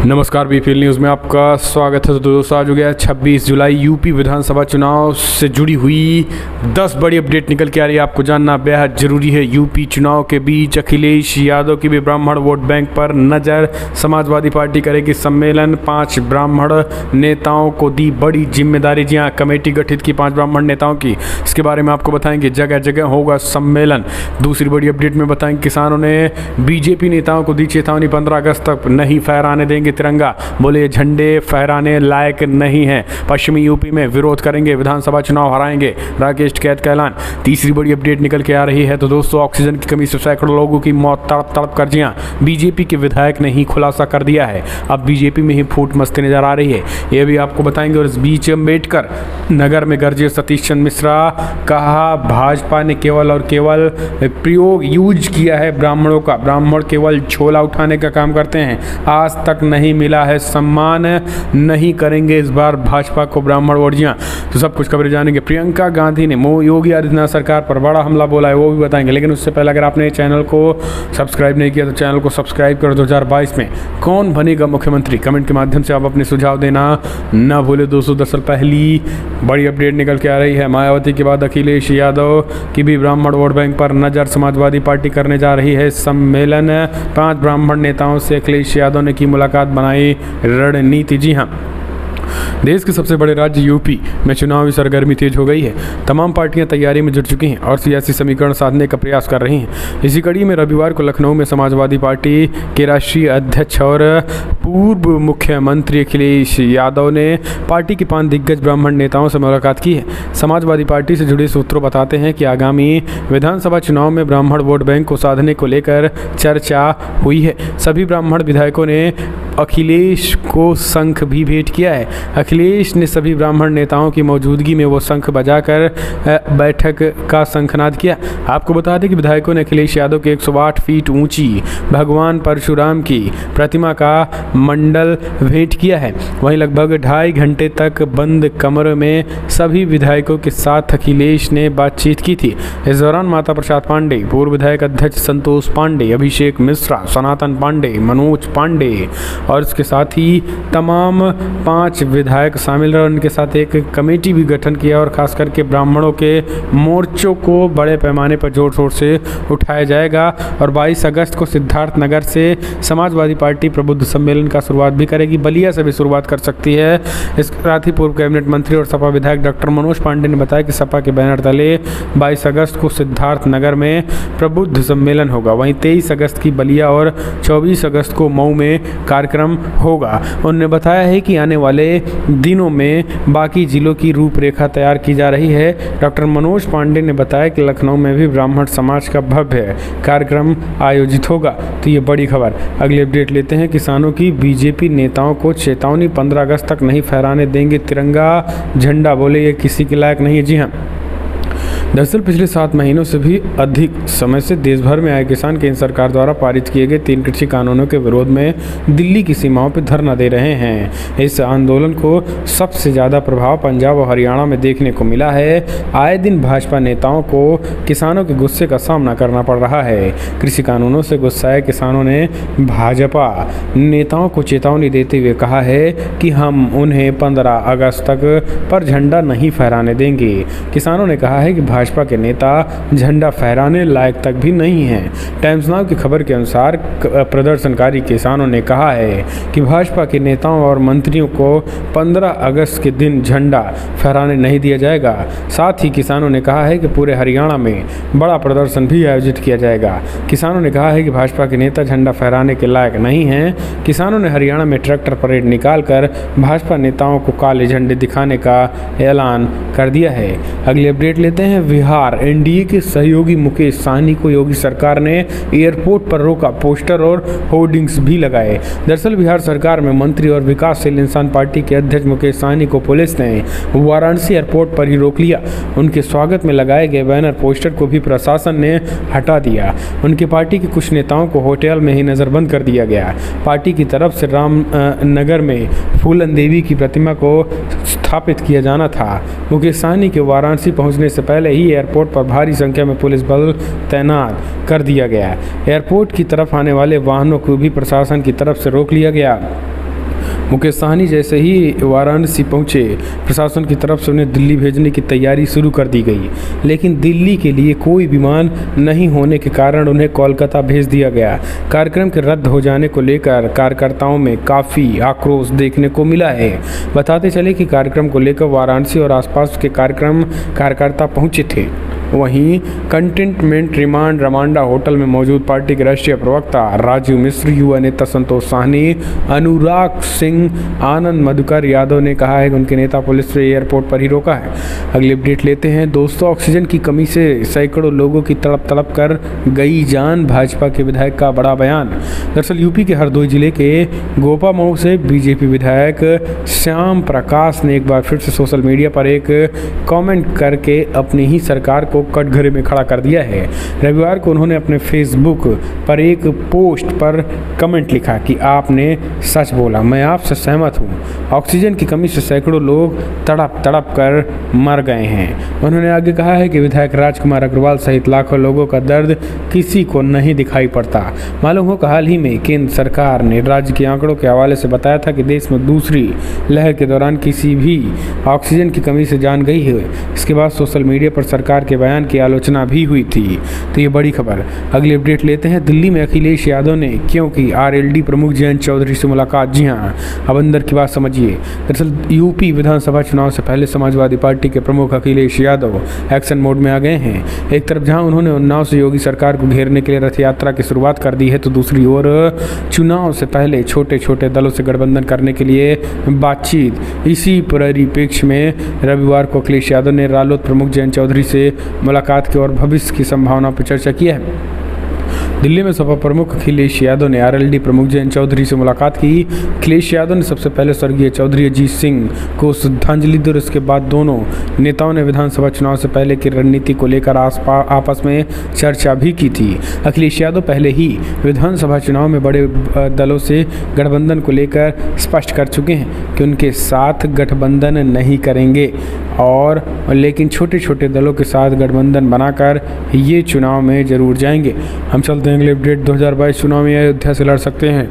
नमस्कार BPL news में आपका स्वागत है। तो दोस्तों आज हो गया 26 जुलाई। यूपी विधानसभा चुनाव से जुड़ी हुई 10 बड़ी अपडेट निकल के आ रही है, आपको जानना बेहद जरूरी है। यूपी चुनाव के बीच अखिलेश यादव की भी ब्राह्मण वोट बैंक पर नज़र। समाजवादी पार्टी करेगी सम्मेलन, 5 ब्राह्मण नेताओं को दी बड़ी जिम्मेदारी। जी हाँ, कमेटी गठित की 5 ब्राह्मण नेताओं की, इसके बारे में आपको बताएंगे। जगह जगह होगा सम्मेलन। दूसरी बड़ी अपडेट में बताएंगे, किसानों ने बीजेपी नेताओं को दी चेतावनी, 15 अगस्त तक नहीं फहराने देंगे तिरंगा। बोले झंडे फहराने लायक नहीं है। पश्चिमी यूपी में विरोध करेंगे, विधानसभा चुनाव हराएंगे, राकेश टिकैत का ऐलान। तीसरी बड़ी अपडेट निकल के आ रही है। तो दोस्तों ऑक्सीजन की कमी से सैकड़ों लोगों की मौत, तड़प तड़प कर। जी हाँ, बीजेपी के विधायक ने ही खुलासा कर दिया है। अब बीजेपी में ही फूट मस्ती नजर आ रही है, ये भी आपको बताएंगे। और इस बीच अम्बेडकर नगर में गरजे सतीश चंद्र मिश्रा, कहा भाजपा ने केवल और केवल प्रयोग यूज किया है ब्राह्मणों का। ब्राह्मण केवल झोला उठाने का काम करते हैं, आज तक नहीं मिला है सम्मान, नहीं करेंगे इस बार भाजपा को ब्राह्मण वोट। जी हाँ, तो सब कुछ खबरें जानेंगे। प्रियंका गांधी ने योगी आदित्यनाथ सरकार पर बड़ा हमला बोला है, वो भी बताएंगे। लेकिन उससे पहले अगर आपने चैनल को सब्सक्राइब नहीं किया तो चैनल को सब्सक्राइब करो। 2022 में कौन बनेगा मुख्यमंत्री, कमेंट के माध्यम से आप अपने सुझाव देना ना भूले। दोस्तों दरअसल पहली बड़ी अपडेट निकल के आ रही है, मायावती के बाद अखिलेश यादव की भी ब्राह्मण वोट बैंक पर नजर। समाजवादी पार्टी करने जा रही है सम्मेलन, 5 ब्राह्मण नेताओं से अखिलेश यादव ने की मुलाकात, बनाई रणनीति। जी हाँ, देश के सबसे बड़े राज्य यूपी में चुनावी सरगर्मी तेज हो गई है। तमाम पार्टियां तैयारी में जुट चुकी हैं और सियासी समीकरण साधने का प्रयास कर रही हैं। इसी कड़ी में रविवार को लखनऊ में समाजवादी पार्टी के राष्ट्रीय अध्यक्ष और पूर्व मुख्यमंत्री अखिलेश यादव ने पार्टी के 5 दिग्गज ब्राह्मण नेताओं से मुलाकात की है। समाजवादी पार्टी से जुड़े सूत्रों बताते हैं कि आगामी विधानसभा चुनाव में ब्राह्मण वोट बैंक को साधने को लेकर चर्चा हुई है। सभी ब्राह्मण विधायकों ने अखिलेश को शंख भी भेंट किया है। अखिलेश ने सभी ब्राह्मण नेताओं की मौजूदगी में वो शंख बजाकर बैठक का शंखनाद किया। आपको बता दें कि विधायकों ने अखिलेश यादव के 108 फीट ऊंची भगवान परशुराम की प्रतिमा का मंडल भेंट किया है। वहीं लगभग 2.5 घंटे तक बंद कमरे में सभी विधायकों के साथ अखिलेश ने बातचीत की थी। इस दौरान माता प्रसाद पांडे, पूर्व विधायक अध्यक्ष संतोष पांडे, अभिषेक मिश्रा, सनातन पांडे, मनोज पांडे और इसके साथ ही तमाम 5 विधायक शामिल रहे। उनके साथ एक कमेटी भी गठन किया और खास करके ब्राह्मणों के मोर्चों को बड़े पैमाने पर जोर शोर से उठाया जाएगा। और 22 अगस्त को सिद्धार्थनगर से समाजवादी पार्टी प्रबुद्ध सम्मेलन का शुरुआत भी करेगी। बलिया से भी शुरुआत कर सकती है। इसके साथ ही पूर्व कैबिनेट मंत्री और सपा विधायक डॉक्टर मनोज पांडे ने बताया कि सपा के बैनर तले 22 अगस्त को सिद्धार्थनगर में प्रबुद्ध सम्मेलन होगा। वहीं 23 अगस्त की बलिया और 24 अगस्त को मऊ में कार्यक्रम होगा। उन्होंने बताया है कि आने वाले दिनों में बाकी जिलों की रूपरेखा तैयार की जा रही है। डॉक्टर मनोज पांडे ने बताया कि लखनऊ में भी ब्राह्मण समाज का भव्य कार्यक्रम आयोजित होगा। तो ये बड़ी खबर। अगली अपडेट लेते हैं, किसानों की बीजेपी नेताओं को चेतावनी, 15 अगस्त तक नहीं फहराने देंगे तिरंगा झंडा। बोले ये किसी के लायक नहीं है। जी हाँ, दरअसल पिछले 7 महीनों से भी अधिक समय से देश भर में आए किसान केंद्र सरकार द्वारा पारित किए गए 3 कृषि कानूनों के विरोध में दिल्ली की सीमाओं पर धरना दे रहे हैं। इस आंदोलन को सबसे ज़्यादा प्रभाव पंजाब और हरियाणा में देखने को मिला है। आए दिन भाजपा नेताओं को किसानों के गुस्से का सामना करना पड़ रहा है। कृषि कानूनों से गुस्साए किसानों ने भाजपा नेताओं को चेतावनी देते हुए कहा है कि हम उन्हें 15 अगस्त तक पर झंडा नहीं फहराने देंगे। किसानों ने कहा है कि भाजपा के नेता झंडा फहराने लायक तक भी नहीं हैं। टाइम्स नाउ की खबर के अनुसार प्रदर्शनकारी किसानों ने कहा है कि भाजपा के नेताओं और मंत्रियों को 15 अगस्त के दिन झंडा फहराने नहीं दिया जाएगा। साथ ही किसानों ने कहा है कि पूरे हरियाणा में बड़ा प्रदर्शन भी आयोजित किया जाएगा। किसानों ने कहा है कि भाजपा के नेता झंडा फहराने के लायक नहीं हैं। किसानों ने हरियाणा में ट्रैक्टर परेड निकालकर भाजपा नेताओं को काले झंडे दिखाने का ऐलान कर दिया है। अगली अपडेट लेते हैं, बिहार एनडीए के सहयोगी मुकेश सहनी को योगी सरकार ने एयरपोर्ट पर रोका, पोस्टर और होर्डिंग्स भी लगाए। दरअसल बिहार सरकार में मंत्री और विकासशील इंसान पार्टी के अध्यक्ष मुकेश सहनी को पुलिस ने वाराणसी एयरपोर्ट पर ही रोक लिया। उनके स्वागत में लगाए गए बैनर पोस्टर को भी प्रशासन ने हटा दिया। उनकी पार्टी के कुछ नेताओं को होटल में ही नजरबंद कर दिया गया। पार्टी की तरफ से रामनगर में फूलन देवी की प्रतिमा को स्थापित किया जाना था। मुकेश सहनी के वाराणसी पहुंचने से पहले ही एयरपोर्ट पर भारी संख्या में पुलिस बल तैनात कर दिया गया। एयरपोर्ट की तरफ आने वाले वाहनों को भी प्रशासन की तरफ से रोक लिया गया। मुकेश सहनी जैसे ही वाराणसी पहुंचे, प्रशासन की तरफ से उन्हें दिल्ली भेजने की तैयारी शुरू कर दी गई, लेकिन दिल्ली के लिए कोई विमान नहीं होने के कारण उन्हें कोलकाता भेज दिया गया। कार्यक्रम के रद्द हो जाने को लेकर कार्यकर्ताओं में काफ़ी आक्रोश देखने को मिला है। बताते चले कि कार्यक्रम को लेकर वाराणसी और आसपास के कार्यकर्ता पहुंचे थे। वहीं कंटेनमेंट रिमांड रमांडा होटल में मौजूद पार्टी के राष्ट्रीय प्रवक्ता राजीव मिश्र, युवा नेता संतोष सहनी, अनुराग सिंह, आनंद मधुकर यादव ने कहा है कि उनके नेता पुलिस से एयरपोर्ट पर ही रोका है। अगली अपडेट लेते हैं दोस्तों। ऑक्सीजन की कमी से सैकड़ों लोगों की तड़प कर गई जान, भाजपा के विधायक का बड़ा बयान। दरअसल यूपी के हरदोई जिले के गोपामऊ से बीजेपी विधायक श्याम प्रकाश ने एक बार फिर से सोशल मीडिया पर एक कमेंट करके अपनी ही सरकार को कटघरे में खड़ा कर दिया है। रविवार को उन्होंने अपने फेसबुक पर एक पोस्ट पर कमेंट लिखा कि आपने सच बोला, मैं आपसे सहमत हूँ। ऑक्सीजन की कमी से सैकड़ों लोग तड़प कर मर गए हैं। उन्होंने आगे कहा है कि विधायक राजकुमार अग्रवाल सहित लाखों लोगों का दर्द किसी को नहीं दिखाई पड़ता। मालूम हो कि हाल ही में केंद्र सरकार ने राज्य के आंकड़ों के हवाले से बताया था कि देश में दूसरी लहर के दौरान किसी भी ऑक्सीजन की कमी से जान गई है। इसके बाद सोशल मीडिया पर सरकार के बयान की आलोचना भी हुई थी। तो ये बड़ी खबर। अगली अपडेट लेते हैं। दिल्ली में अखिलेश यादव ने क्यों की आरएलडी प्रमुख जयंत चौधरी से मुलाकात। जी हाँ, अब अंदर की बात समझिए। दरअसल यूपी विधानसभा चुनाव से पहले समाजवादी पार्टी के प्रमुख अखिलेश यादव एक्शन मोड में आ गए हैं। एक तरफ जहां उन्होंने उन्नाव से योगी सरकार को घेरने के लिए रथ यात्रा की शुरुआत कर दी है, तो दूसरी ओर चुनाव से पहले छोटे छोटे दलों से गठबंधन करने के लिए बातचीत। इसी परिप्रेक्ष्य में रविवार को अखिलेश यादव ने रालोद प्रमुख जयंत चौधरी से मुलाकात की और भविष्य की संभावनाओं पर चर्चा की है। दिल्ली में सपा प्रमुख अखिलेश यादव ने आरएलडी प्रमुख जयंत चौधरी से मुलाकात की। अखिलेश यादव ने सबसे पहले स्वर्गीय चौधरी अजीत सिंह को श्रद्धांजलि दी और इसके बाद दोनों नेताओं ने विधानसभा चुनाव से पहले की रणनीति को लेकर आपस में चर्चा भी की थी। अखिलेश यादव पहले ही विधानसभा चुनाव में बड़े दलों से गठबंधन को लेकर स्पष्ट कर चुके हैं कि उनके साथ गठबंधन नहीं करेंगे, और लेकिन छोटे छोटे दलों के साथ गठबंधन बनाकर ये चुनाव में जरूर जाएंगे। हम चलते हैं अगले अपडेट। 2022 चुनाव में अयोध्या से लड़ सकते हैं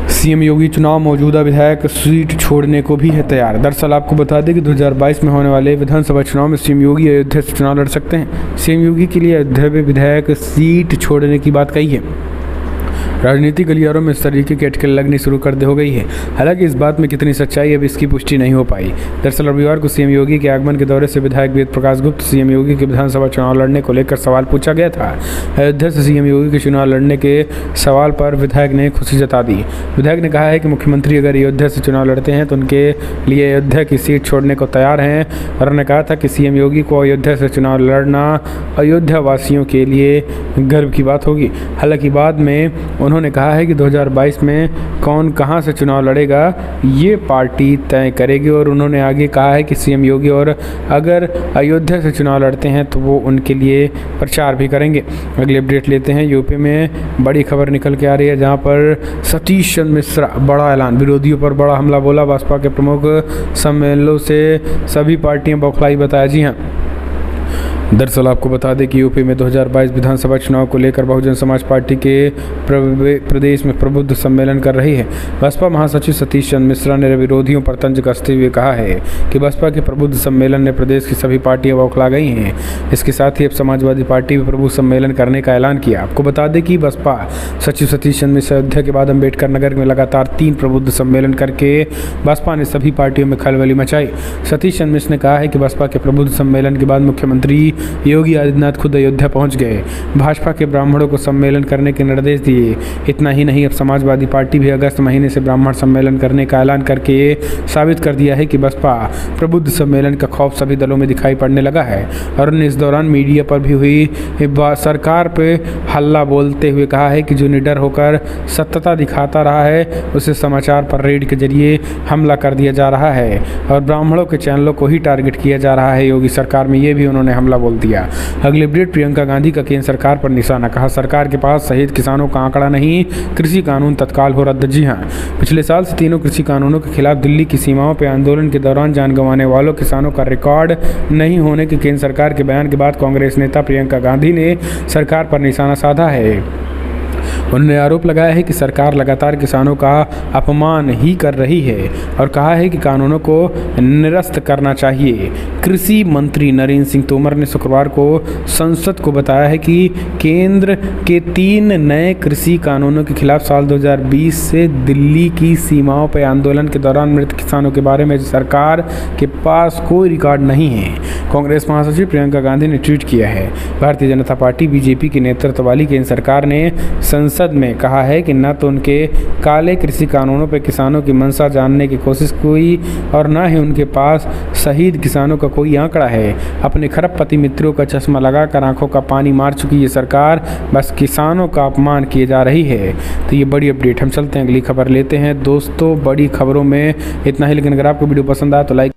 सीएम योगी। चुनाव मौजूदा विधायक सीट छोड़ने को भी है तैयार। दरअसल आपको बता दें कि 2022 में होने वाले विधानसभा चुनाव में सीएम योगी अयोध्या से चुनाव लड़ सकते हैं। सीएम योगी के लिए अयोध्या में विधायक सीट छोड़ने की बात कही है। राजनीतिक गलियारों में इस तरीके की अटकल लगनी शुरू कर हो गई है। हालांकि इस बात में कितनी सच्चाई है, अब इसकी पुष्टि नहीं हो पाई। दरअसल रविवार को सीएम योगी के आगमन के दौरे से विधायक वेद प्रकाश गुप्त सीएम योगी के विधानसभा चुनाव लड़ने को लेकर सवाल पूछा गया था। अयोध्या से सीएम योगी के चुनाव लड़ने के सवाल पर विधायक ने खुशी जता दी। विधायक ने कहा है कि मुख्यमंत्री अगर अयोध्या से चुनाव लड़ते हैं तो उनके लिए अयोध्या की सीट छोड़ने को तैयार हैं। और उन्होंने कहा था कि सीएम योगी को अयोध्या से चुनाव लड़ना अयोध्या वासियों के लिए गर्व की बात होगी। हालांकि बाद में उन्होंने कहा है कि 2022 में कौन कहां से चुनाव लड़ेगा ये पार्टी तय करेगी। और उन्होंने आगे कहा है कि सीएम योगी और अगर अयोध्या से चुनाव लड़ते हैं तो वो उनके लिए प्रचार भी करेंगे। अगली अपडेट लेते हैं। यूपी में बड़ी खबर निकल के आ रही है, जहां पर सतीश चंद्र मिश्रा बड़ा ऐलान, विरोधियों पर बड़ा हमला बोला। बसपा के प्रमुख सम्मेलनों से सभी पार्टियां बौखलाई बताया। जी हाँ, दरअसल आपको बता दें कि यूपी में 2022 विधानसभा चुनाव को लेकर बहुजन समाज पार्टी के प्रदेश में प्रबुद्ध सम्मेलन कर रही है। बसपा महासचिव सतीश चंद्र मिश्रा ने विरोधियों पर तंज कसते हुए कहा है कि बसपा के प्रबुद्ध सम्मेलन ने प्रदेश की सभी पार्टियां बौखला गई हैं। इसके साथ ही अब समाजवादी पार्टी भी प्रबुद्ध सम्मेलन करने का ऐलान किया। आपको बता दें कि बसपा सचिव सतीश चंद्र मिश्रा अयोध्या के बाद अम्बेडकर नगर में लगातार 3 प्रबुद्ध सम्मेलन करके बसपा ने सभी पार्टियों में खलबली मचाई। सतीश चंद्र मिश्रा ने कहा है कि बसपा के प्रबुद्ध सम्मेलन के बाद मुख्यमंत्री योगी आदित्यनाथ खुद अयोध्या पहुंच गए, भाजपा के ब्राह्मणों को सम्मेलन करने के निर्देश दिए। इतना ही नहीं, अब समाजवादी पार्टी भी अगस्त महीने से ब्राह्मण सम्मेलन करने का ऐलान करके साबित कर दिया है कि बसपा प्रबुद्ध सम्मेलन का खौफ सभी दलों में दिखाई पड़ने लगा है। और इस दौरान मीडिया पर भी हुई सरकार पे हल्ला बोलते हुए कहा है कि जो निडर होकर सत्यता दिखाता रहा है उसे समाचार पर रेड के जरिए हमला कर दिया जा रहा है और ब्राह्मणों के चैनलों को ही टारगेट किया जा रहा है। योगी सरकार में ये भी उन्होंने हमला बोल दिया। अगली अपडेट, प्रियंका गांधी का केंद्र सरकार पर निशाना। कहा सरकार के पास शहीद किसानों का आंकड़ा नहीं, कृषि कानून तत्काल हो रद्द। जी हां, पिछले साल से तीनों कृषि कानूनों के खिलाफ दिल्ली की सीमाओं पर आंदोलन के दौरान जान गंवाने वालों किसानों का रिकॉर्ड नहीं होने के केंद्र सरकार के बयान के बाद कांग्रेस नेता प्रियंका गांधी ने सरकार पर निशाना साधा है। उन्होंने आरोप लगाया है कि सरकार लगातार किसानों का अपमान ही कर रही है और कहा है कि कानूनों को निरस्त करना चाहिए। कृषि मंत्री नरेंद्र सिंह तोमर ने शुक्रवार को संसद को बताया है कि केंद्र के 3 नए कृषि कानूनों के खिलाफ साल 2020 से दिल्ली की सीमाओं पर आंदोलन के दौरान मृत किसानों के बारे में सरकार के पास कोई रिकॉर्ड नहीं है। कांग्रेस महासचिव प्रियंका गांधी ने ट्वीट किया है, भारतीय जनता पार्टी बीजेपी के नेतृत्व वाली केंद्र सरकार ने संसद में कहा है कि न तो उनके काले कृषि कानूनों पर किसानों की मंशा जानने की कोशिश हुई और न ही उनके पास शहीद किसानों का कोई आंकड़ा है। अपने खरबपति मित्रों का चश्मा लगाकर आंखों का पानी मार चुकी ये सरकार बस किसानों का अपमान किए जा रही है। तो ये बड़ी अपडेट। हम चलते हैं अगली खबर लेते हैं दोस्तों। बड़ी खबरों में इतना ही, लेकिन अगर आपको वीडियो पसंद आए तो लाइक